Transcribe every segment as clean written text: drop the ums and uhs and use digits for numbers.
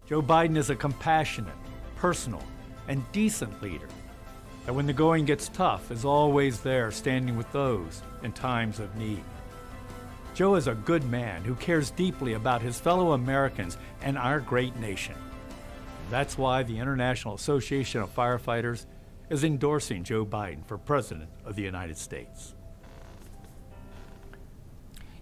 Joe Biden is a compassionate, personal, and decent leader that when the going gets tough is always there standing with those in times of need. Joe is a good man who cares deeply about his fellow Americans and our great nation. That's why the International Association of Firefighters is endorsing Joe Biden for President of the United States.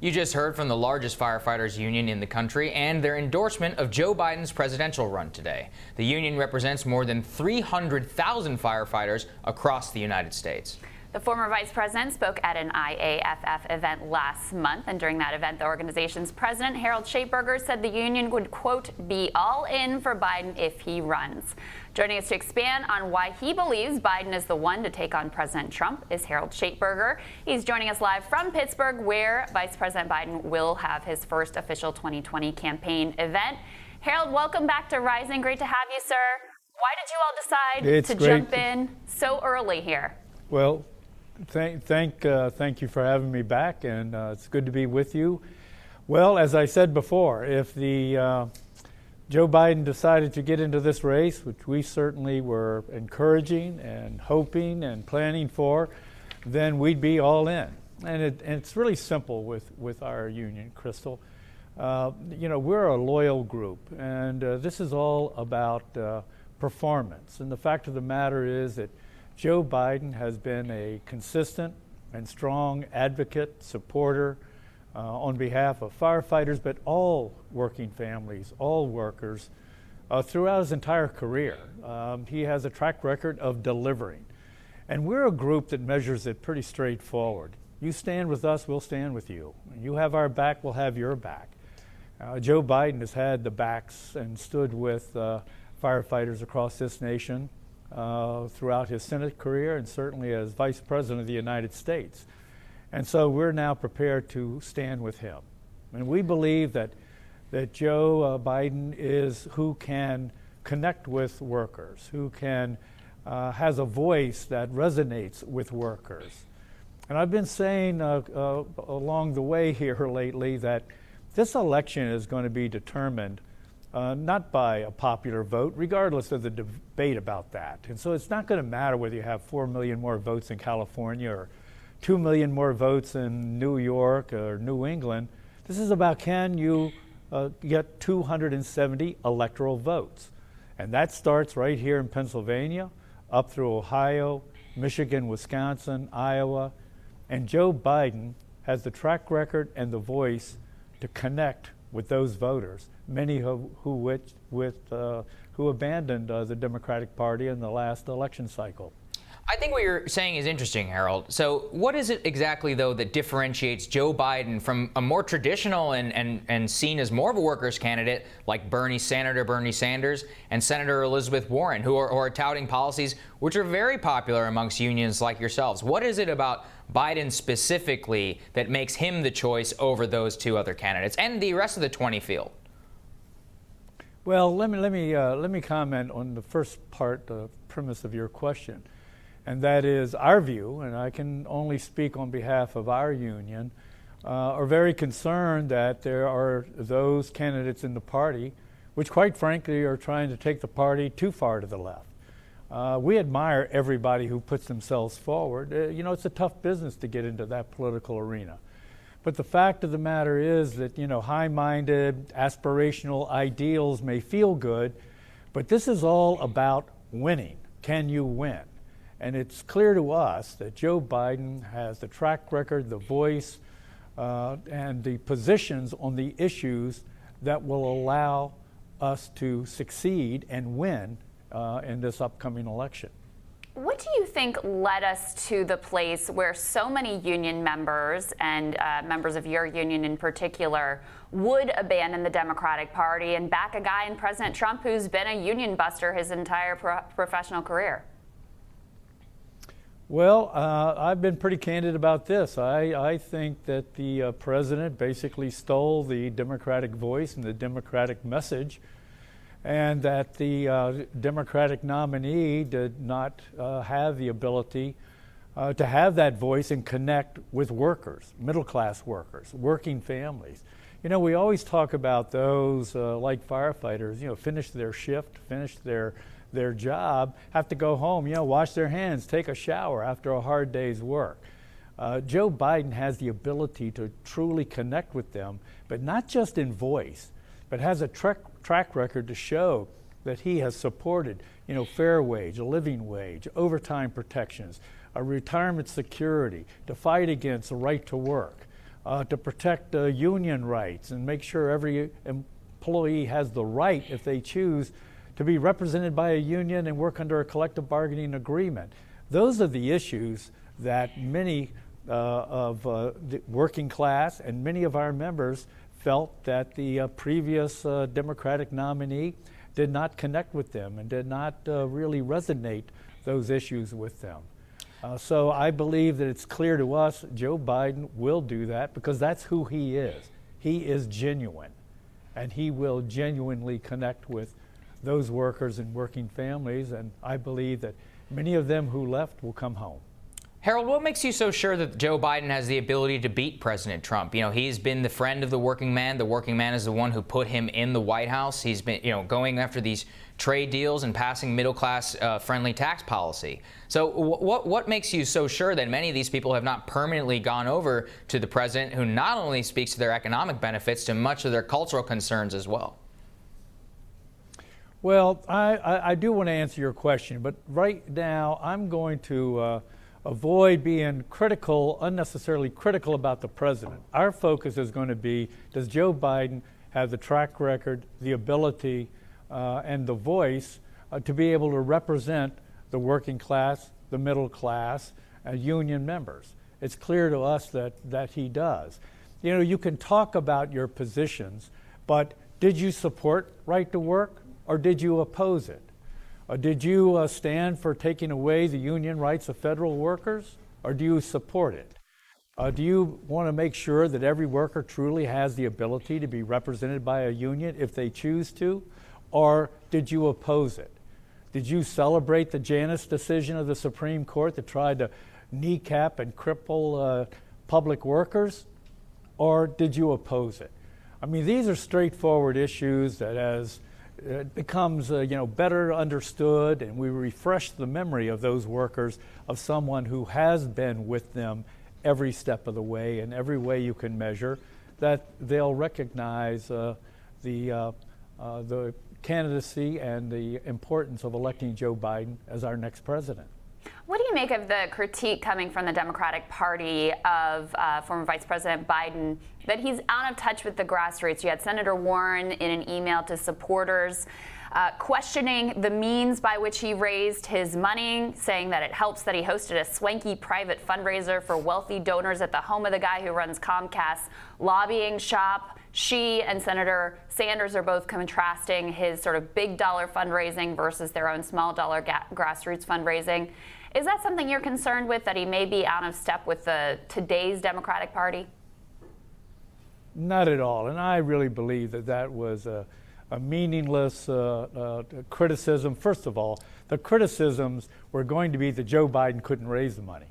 You just heard from the largest firefighters union in the country and their endorsement of Joe Biden's presidential run today. The union represents more than 300,000 firefighters across the United States. The former vice president spoke at an IAFF event last month, and during that event, the organization's president, Harold Schaitberger, said the union would, quote, be all in for Biden if he runs. Joining us to expand on why he believes Biden is the one to take on President Trump is Harold Schaitberger. He's joining us live from Pittsburgh, where Vice President Biden will have his first official 2020 campaign event. Harold, welcome back to Rising. Great to have you, sir. Why did you all decide to jump in so early here? Well, thank you for having me back, and it's good to be with you. Well, as I said before, if the Joe Biden decided to get into this race, which we certainly were encouraging and hoping and planning for, then we'd be all in. And it's really simple with our union, Crystal. We're a loyal group, and this is all about performance. And the fact of the matter is that Joe Biden has been a consistent and strong advocate, supporter on behalf of firefighters, but all working families, all workers, throughout his entire career. He has a track record of delivering. And we're a group that measures it pretty straightforward. You stand with us, we'll stand with you. You have our back, we'll have your back. Joe Biden has had the backs and stood with firefighters across this nation throughout his Senate career and certainly as Vice President of the United States. And so we're now prepared to stand with him. And we believe that Joe Biden is who can connect with workers, who can has a voice that resonates with workers. And I've been saying along the way here lately that this election is going to be determined not by a popular vote, regardless of the debate about that. And so it's not going to matter whether you have 4 million more votes in California or 2 million more votes in New York or New England. This is about can you get 270 electoral votes. And that starts right here in Pennsylvania, up through Ohio, Michigan, Wisconsin, Iowa. And Joe Biden has the track record and the voice to connect with those voters, many who abandoned the Democratic Party in the last election cycle. I think what you're saying is interesting, Harold. So what is it exactly, though, that differentiates Joe Biden from a more traditional and seen as more of a workers' candidate like Senator Bernie Sanders and Senator Elizabeth Warren, who are touting policies which are very popular amongst unions like yourselves? What is it about Biden specifically that makes him the choice over those two other candidates and the rest of the 20 field? Well, let me comment on the first part, the premise of your question. And that is our view, and I can only speak on behalf of our union, are very concerned that there are those candidates in the party which quite frankly are trying to take the party too far to the left. We admire everybody who puts themselves forward. It's a tough business to get into that political arena. But the fact of the matter is that, high-minded, aspirational ideals may feel good, but this is all about winning. Can you win? And it's clear to us that Joe Biden has the track record, the voice, and the positions on the issues that will allow us to succeed and win in this upcoming election. What do you think led us to the place where so many union members and members of your union in particular would abandon the Democratic Party and back a guy in President Trump who's been a union buster his entire professional career? Well, I've been pretty candid about this. I think that the president basically stole the Democratic voice and the Democratic message, and that the Democratic nominee did not have the ability to have that voice and connect with workers, middle-class workers, working families. You know, we always talk about those like firefighters, you know, finish their shift, finish their job, have to go home, you know, wash their hands, take a shower after a hard day's work. Joe Biden has the ability to truly connect with them, but not just in voice, but has a track record to show that he has supported, you know, fair wage, a living wage, overtime protections, a retirement security, to fight against the right to work, to protect union rights and make sure every employee has the right, if they choose, to be represented by a union and work under a collective bargaining agreement. Those are the issues that many of the working class and many of our members felt that the previous Democratic nominee did not connect with them and did not really resonate those issues with them. So I believe that it's clear to us Joe Biden will do that because that's who he is. He is genuine, and he will genuinely connect with those workers and working families, and I believe that many of them who left will come home. Harold, what makes you so sure that Joe Biden has the ability to beat President Trump? You know, he's been the friend of the working man. The working man is the one who put him in the White House. He's been, you know, going after these trade deals and passing middle-class friendly tax policy. So what makes you so sure that many of these people have not permanently gone over to the president, who not only speaks to their economic benefits, to much of their cultural concerns as well? Well, I do want to answer your question, but right now I'm going to avoid being critical, unnecessarily critical about the president. Our focus is going to be, does Joe Biden have the track record, the ability, and the voice to be able to represent the working class, the middle class, union members? It's clear to us that he does. You know, you can talk about your positions, but did you support right to work or did you oppose it? Did you stand for taking away the union rights of federal workers, or do you support it? Do you want to make sure that every worker truly has the ability to be represented by a union if they choose to, or did you oppose it? Did you celebrate the Janus decision of the Supreme Court that tried to kneecap and cripple public workers, or did you oppose it? I mean, these are straightforward issues that as it becomes better understood, and we refresh the memory of those workers, of someone who has been with them every step of the way, and every way you can measure, that they'll recognize the candidacy and the importance of electing Joe Biden as our next president. What do you make of the critique coming from the Democratic Party of former Vice President Biden that he's out of touch with the grassroots? You had Senator Warren in an email to supporters questioning the means by which he raised his money, saying that it helps that he hosted a swanky private fundraiser for wealthy donors at the home of the guy who runs Comcast's lobbying shop. She and Senator Sanders are both contrasting his sort of big dollar fundraising versus their own small dollar grassroots fundraising. Is that something you're concerned with, that he may be out of step with today's Democratic Party? Not at all, and I really believe that was a meaningless criticism. First of all, the criticisms were going to be that Joe Biden couldn't raise the money.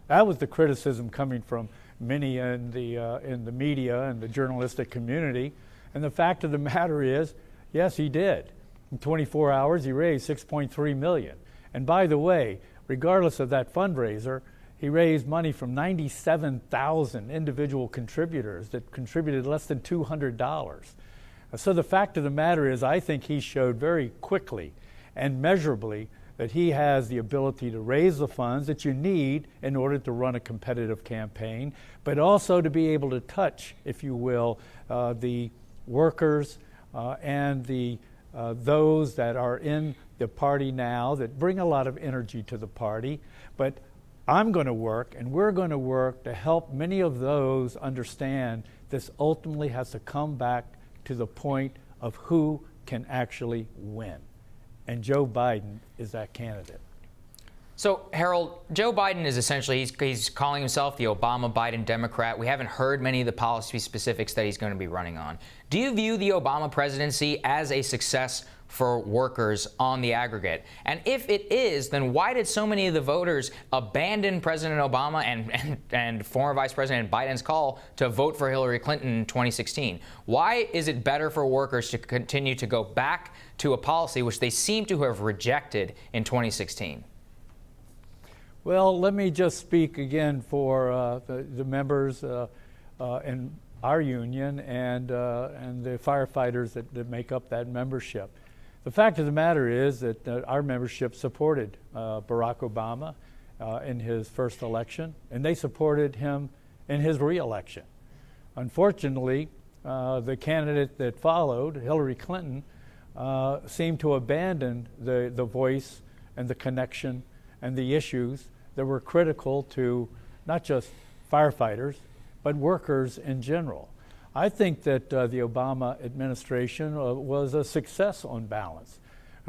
That was the criticism coming from many in the media and the journalistic community. And the fact of the matter is, yes, he did. In 24 hours, he raised $6.3 million. And by the way, regardless of that fundraiser, he raised money from 97,000 individual contributors that contributed less than $200. So the fact of the matter is, I think he showed very quickly and measurably that he has the ability to raise the funds that you need in order to run a competitive campaign, but also to be able to touch, if you will, the workers and the those that are in the party now that bring a lot of energy to the party. But I'm going to work, and we're going to work to help many of those understand this ultimately has to come back to the point of who can actually win. And Joe Biden is that candidate. So, Harold, Joe Biden is essentially, he's calling himself the Obama-Biden Democrat. We haven't heard many of the policy specifics that he's going to be running on. Do you view the Obama presidency as a success for workers on the aggregate? And if it is, then why did so many of the voters abandon President Obama and former Vice President Biden's call to vote for Hillary Clinton in 2016? Why is it better for workers to continue to go back to a policy which they seem to have rejected in 2016? Well, let me just speak again for the members in our union and the firefighters that make up that membership. The fact of the matter is that our membership supported Barack Obama in his first election, and they supported him in his re-election. Unfortunately, the candidate that followed, Hillary Clinton, seemed to abandon the voice and the connection and the issues that were critical to not just firefighters, but workers in general. I think that the Obama administration was a success on balance.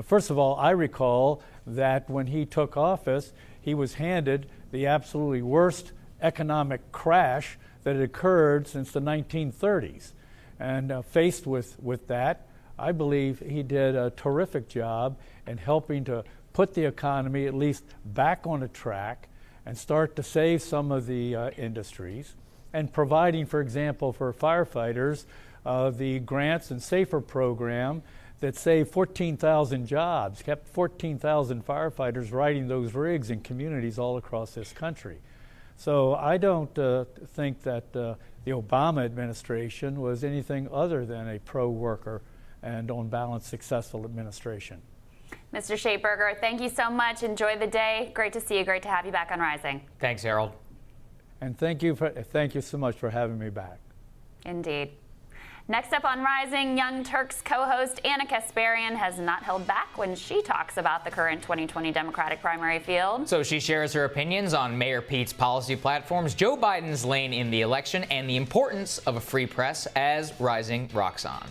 First of all, I recall that when he took office, he was handed the absolutely worst economic crash that had occurred since the 1930s. And faced with that, I believe he did a terrific job in helping to put the economy at least back on a track and start to save some of the industries, and providing, for example, for firefighters, the Grants and Safer program that saved 14,000 jobs, kept 14,000 firefighters riding those rigs in communities all across this country. So I don't think that the Obama administration was anything other than a pro-worker and on balance successful administration. Mr. Schaitberger, thank you so much. Enjoy the day. Great to see you. Great to have you back on Rising. Thanks, Harold. And thank you so much for having me back. Indeed. Next up on Rising, Young Turks co-host Anna Kasparian has not held back when she talks about the current 2020 Democratic primary field. So she shares her opinions on Mayor Pete's policy platforms, Joe Biden's lane in the election, and the importance of a free press as Rising rocks on.